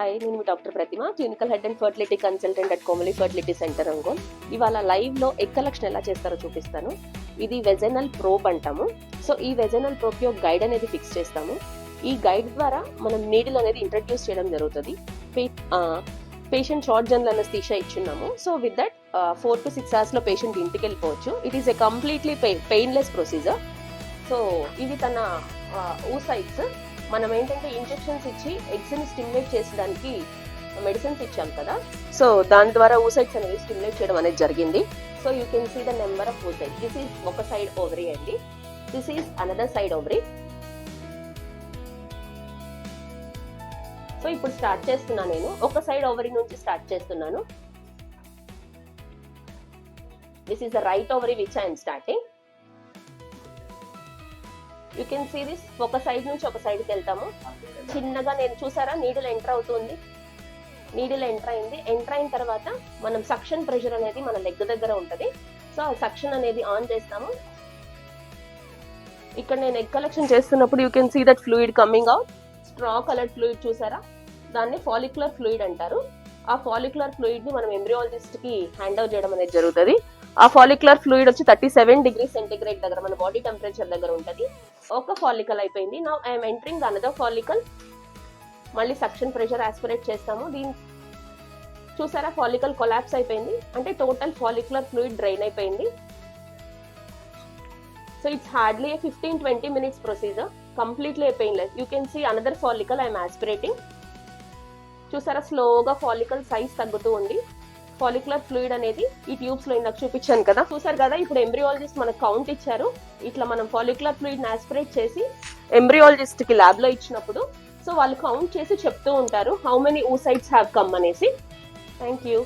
Hi, నేను మీ doctor Pratima, clinical head and fertility consultant at Komali Fertility Centre Ongole. ఇవాళ లైవ్లో ఎగ్ కలెక్షన్ ఎలా చేస్తారో చూపిస్తాను. ఇది వెజైనల్ ప్రోబ్ అంటాము. సో ఈ వెజైనల్ ప్రోబ్కి ఒక గైడ్ అనేది ఫిక్స్ చేస్తాము. ఈ గైడ్ ద్వారా మనం నీడిల్ అనేది ఇంట్రడ్యూస్ చేయడం జరుగుతుంది. పేషెంట్ షార్ట్ జనరల్ అనస్థీషియా ఇచ్చున్నాము. So with that 4 to 6 hours లో పేషెంట్ ఇంటికి వెళ్ళిపోవచ్చు. It is a completely painless procedure. So ఇవి తన ఊసైట్స్. మనం ఏంటంటే ఇంజెక్షన్స్ ఇచ్చి ఎగ్స్ని స్టిమ్యులేట్ చేసడానికి మెడిసిన్స్ ఇచ్చాం కదా, సో దాని ద్వారా ఊసైట్స్ అనేవి స్టిమ్యులేట్ చేయడం అనేది జరిగింది. So you can see the number of oocytes. This is ఒక సైడ్ ఓవరీ అండి, this is another side ovary. So ఇప్పుడు స్టార్ట్ చేస్తున్నా, నేను ఒక సైడ్ ఓవరీ నుంచి స్టార్ట్ చేస్తున్నాను. This is the right ovary which I'm starting. You can see this. ఒక side నుంచి ఒక సైడ్కి వెళ్తాము. చిన్నగా నేను చూసారా, నీడిల్ ఎంటర్ అవుతుంది. నీడిల్ ఎంటర్ అయింది. ఎంటర్ అయిన తర్వాత మనం సక్షన్ ప్రెషర్ అనేది మన లెగ్ దగ్గర ఉంటుంది. సో ఆ సక్షన్ అనేది ఆన్ చేస్తాము. ఇక్కడ నేను ఎగ్ కలెక్షన్ చేస్తున్నప్పుడు you can see that fluid coming out. Straw coloured fluid చూసారా, దాన్ని ఫాలిక్యులర్ ఫ్లూయిడ్ అంటారు. ఆ ఫాలిక్యులర్ ఫ్లూయిడ్ ని మనం ఎంబ్రియాలజిస్ట్ కి హ్యాండ్ ఓవర్ చేయడం అనేది జరుగుతుంది. ఆ ఫాలిక్యులర్ ఫ్లూయిడ్ వచ్చి 37 degrees సెంటిగ్రేడ్ దగ్గర మన బాడీ టెంపరేచర్ దగ్గర ఉంటుంది. ఒక ఫాలికల్ అయిపోయింది. Now I'm entering another follicle. మళ్ళీ సక్షన్ ప్రెషర్ ఆస్పిరేట్ చేస్తాము. దీని చూసారా, ఫాలికల్ కొలాప్స్ అయిపోయింది, అంటే టోటల్ ఫాలిక్యులర్ ఫ్లూయిడ్ డ్రైన్ అయిపోయింది. So it's hardly 15-20 minutes procedure, completely painless. You can see another follicle I'm aspirating. చూసారా, స్లోగా ఫాలికల్ సైజ్ తగ్గుతూ ఉంది. ఫాలిక్యులర్ ఫ్లూయిడ్ అనేది ఈ ట్యూబ్స్ లో ఇందాక చూపించాను కదా, చూసారు కదా. ఇప్పుడు ఎంబ్రియాలజిస్ట్ మనకు కౌంట్ ఇచ్చారు. ఇట్లా మనం ఫాలిక్యులర్ ఫ్లూయిడ్ ఆస్పిరేట్ చేసి ఎంబ్రియాలజిస్ట్ కి ల్యాబ్ లో ఇచ్చినప్పుడు సో వాళ్ళు కౌంట్ చేసి చెప్తూ ఉంటారు how many oocytes have come అనేసి. Thank you.